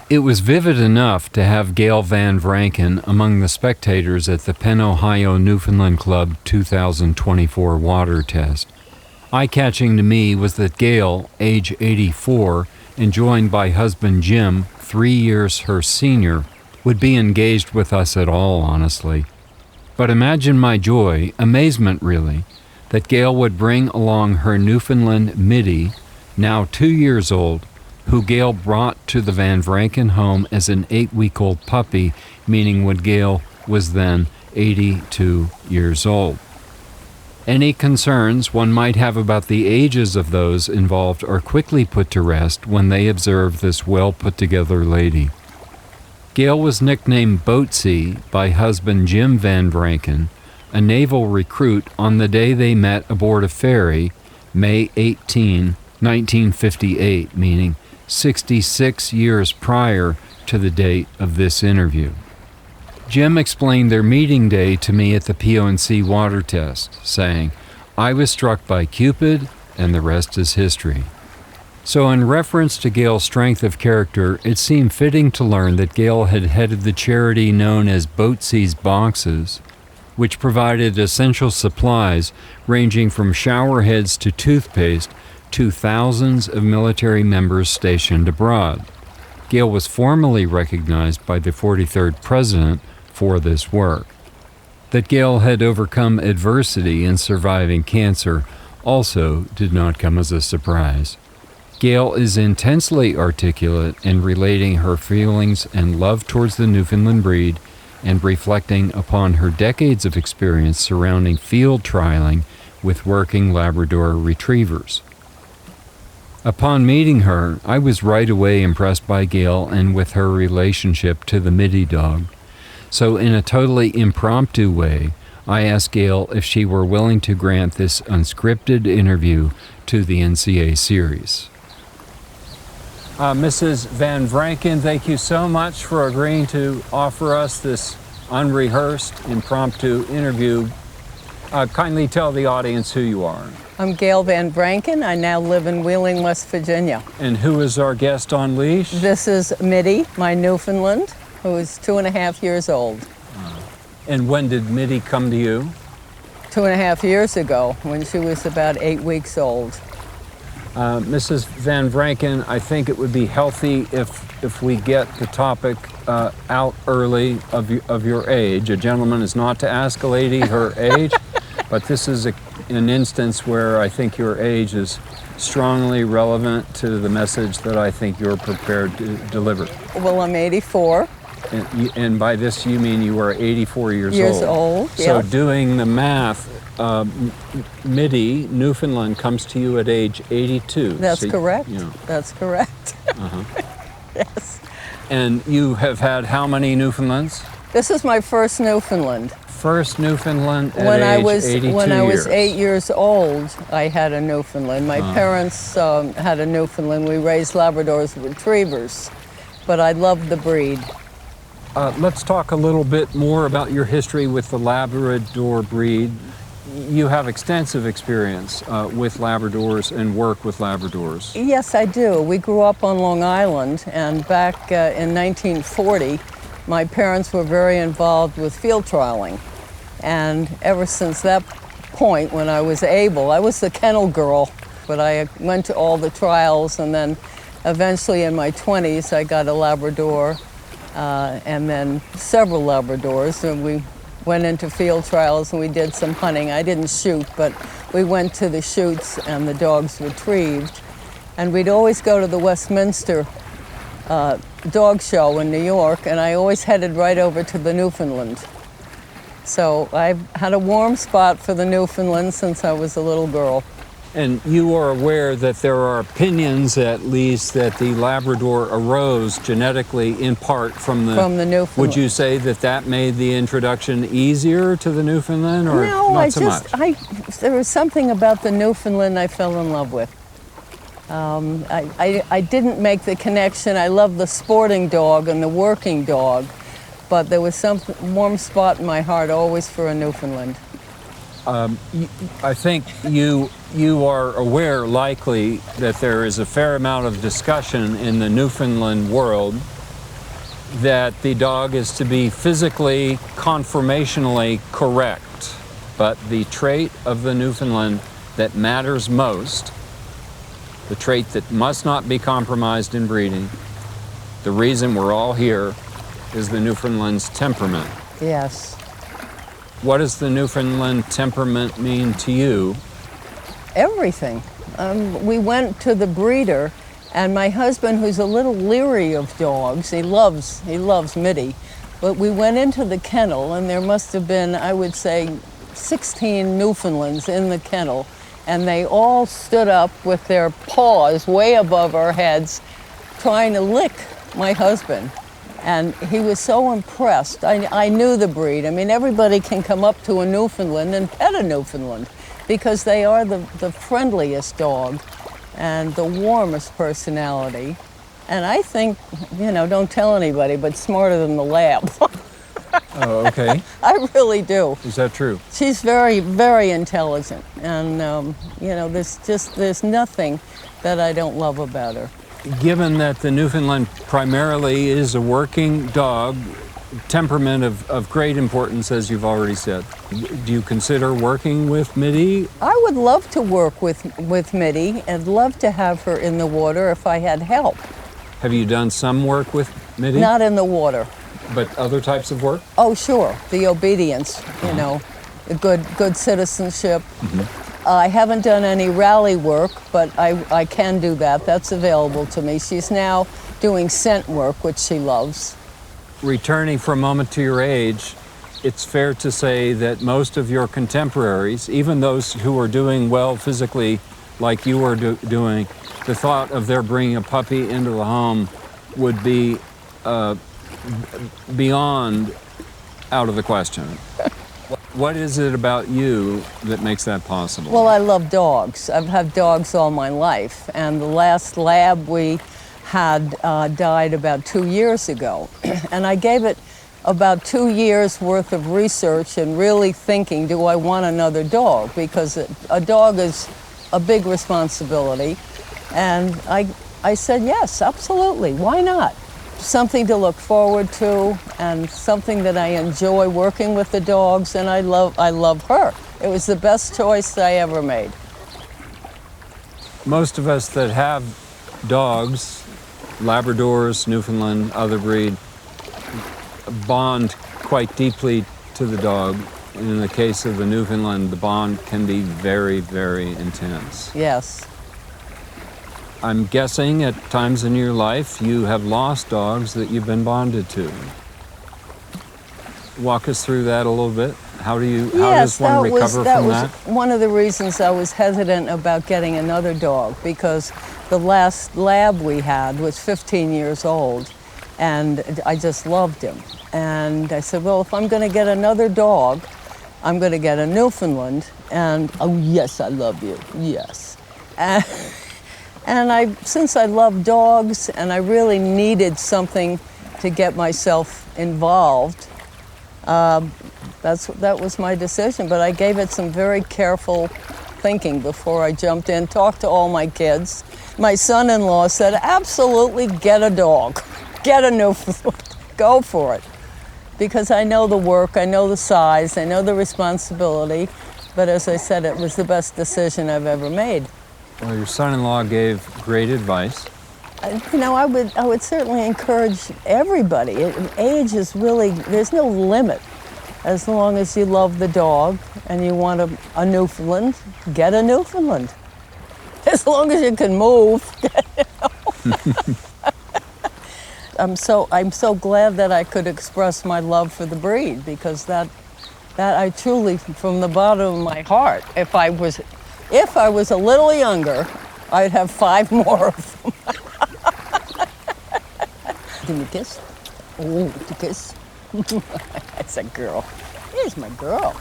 It was vivid enough to have Gail Van Vranken among the spectators at the Penn Ohio Newfoundland Club 2024 water test. Eye-catching to me was that Gail, age 84, and joined by husband Jim, 3 years her senior, would be engaged with us at all, honestly. But imagine my joy, amazement really, that Gail would bring along her Newfoundland Middy, now 2 years old, who Gail brought to the Van Vranken home as an 8-week-old puppy, meaning when Gail was then 82 years old. Any concerns one might have about the ages of those involved are quickly put to rest when they observe this well-put-together lady. Gail was nicknamed Boatsy by husband Jim Van Vranken, a naval recruit, on the day they met aboard a ferry, May 18, 1958, meaning 66 years prior to the date of this interview. Jim explained their meeting day to me at the PONC Water Test, saying, "I was struck by Cupid, and the rest is history." So in reference to Gail's strength of character, it seemed fitting to learn that Gail had headed the charity known as Boatsy's Boxes, which provided essential supplies ranging from shower heads to toothpaste to thousands of military members stationed abroad. Gail was formally recognized by the 43rd President for this work. That Gail had overcome adversity in surviving cancer also did not come as a surprise. Gail is intensely articulate in relating her feelings and love towards the Newfoundland breed and reflecting upon her decades of experience surrounding field trialing with working Labrador retrievers. Upon meeting her, I was right away impressed by Gail and with her relationship to the Middy dog. So in a totally impromptu way, I asked Gail if she were willing to grant this unscripted interview to the NCA series. Mrs. Van Vranken, thank you so much for agreeing to offer us this unrehearsed, impromptu interview. Kindly tell the audience who you are. I'm Gail Van Vranken. I now live in Wheeling, West Virginia. And who is our guest on leash? This is Middy, my Newfoundland, who is 2.5 years old. And when did Middy come to you? 2.5 years ago, when she was about 8 weeks old. Mrs. Van Vranken, I think it would be healthy if we get the topic out early of your age. A gentleman is not to ask a lady her age, but this is an instance where I think your age is strongly relevant to the message that I think you're prepared to deliver. Well, I'm 84. And by this you mean you are 84 years old. So yes. Doing the math, Middy, Newfoundland, comes to you at age 82. That's so, correct. You know. That's correct. Uh-huh. Yes. And you have had how many Newfoundlands? This is my first Newfoundland. First Newfoundland at When age I was 82 when I was years. 8 years old, I had a Newfoundland. My parents had a Newfoundland. We raised Labradors retrievers, but I loved the breed. Let's talk a little bit more about your history with the Labrador breed. You have extensive experience with Labradors and work with Labradors. Yes, I do. We grew up on Long Island, and back in 1940, my parents were very involved with field trialing. And ever since that point, when I was able, I was the kennel girl, but I went to all the trials, and then eventually in my 20s, I got a Labrador, and then several Labradors, and we went into field trials and we did some hunting. I didn't shoot, but we went to the shoots and the dogs retrieved. And we'd always go to the Westminster dog show in New York, and I always headed right over to the Newfoundland. So I've had a warm spot for the Newfoundland since I was a little girl. And you are aware that there are opinions, at least, that the Labrador arose genetically in part from the Newfoundland. Would you say that that made the introduction easier to the Newfoundland, or no, not so much? There was something about the Newfoundland I fell in love with. I didn't make the connection. I love the sporting dog and the working dog, but there was some warm spot in my heart always for a Newfoundland. I think you are aware, likely, that there is a fair amount of discussion in the Newfoundland world that the dog is to be physically, conformationally correct. But the trait of the Newfoundland that matters most, the trait that must not be compromised in breeding, the reason we're all here, is the Newfoundland's temperament. Yes. What does the Newfoundland temperament mean to you? Everything. We went to the breeder, and my husband, who's a little leery of dogs, he loves Middy, but we went into the kennel, and there must have been, I would say, 16 Newfoundlands in the kennel, and they all stood up with their paws way above our heads, trying to lick my husband. And he was so impressed. I knew the breed. I mean, everybody can come up to a Newfoundland and pet a Newfoundland because they are the friendliest dog and the warmest personality. And I think, don't tell anybody, but smarter than the lab. Oh, okay. I really do. Is that true? She's very, very intelligent. And, there's nothing that I don't love about her. Given that the Newfoundland primarily is a working dog, temperament of great importance, as you've already said, do you consider working with Middy? I would love to work with Middy and love to have her in the water if I had help. Have you done some work with Middy? Not in the water. But other types of work? Oh, sure. The obedience, the good citizenship. Mm-hmm. I haven't done any rally work, but I can do that. That's available to me. She's now doing scent work, which she loves. Returning for a moment to your age, it's fair to say that most of your contemporaries, even those who are doing well physically like you are doing, the thought of their bringing a puppy into the home would be beyond out of the question. What is it about you that makes that possible? Well, I love dogs. I've had dogs all my life, and the last lab we had died about 2 years ago. And I gave it about 2 years worth of research and really thinking, do I want another dog? Because a dog is a big responsibility. And I said, yes, absolutely, why not? Something to look forward to and something that I enjoy working with the dogs, and I love her. It was the best choice I ever made. Most of us that have dogs, Labradors, Newfoundland, other breed, bond quite deeply to the dog. In the case of the Newfoundland, the bond can be very, very intense. Yes. I'm guessing at times in your life you have lost dogs that you've been bonded to. Walk us through that a little bit. How does one recover from that? That was one of the reasons I was hesitant about getting another dog, because the last lab we had was 15 years old, and I just loved him. And I said, well, if I'm going to get another dog, I'm going to get a Newfoundland. And, oh, yes, I love you, yes. And since I love dogs and I really needed something to get myself involved, that was my decision. But I gave it some very careful thinking before I jumped in, talked to all my kids. My son-in-law said, absolutely get a dog, get a Newfoundland, go for it. Because I know the work, I know the size, I know the responsibility, but as I said, it was the best decision I've ever made. Well, your son-in-law gave great advice. I would certainly encourage everybody. Age is really, there's no limit. As long as you love the dog and you want a Newfoundland, get a Newfoundland. As long as you can move. I'm so glad that I could express my love for the breed, because that I truly, from the bottom of my heart, if I was a little younger, I'd have 5 more of them. Give me a kiss. Oh, a kiss. That's a girl. Here's my girl.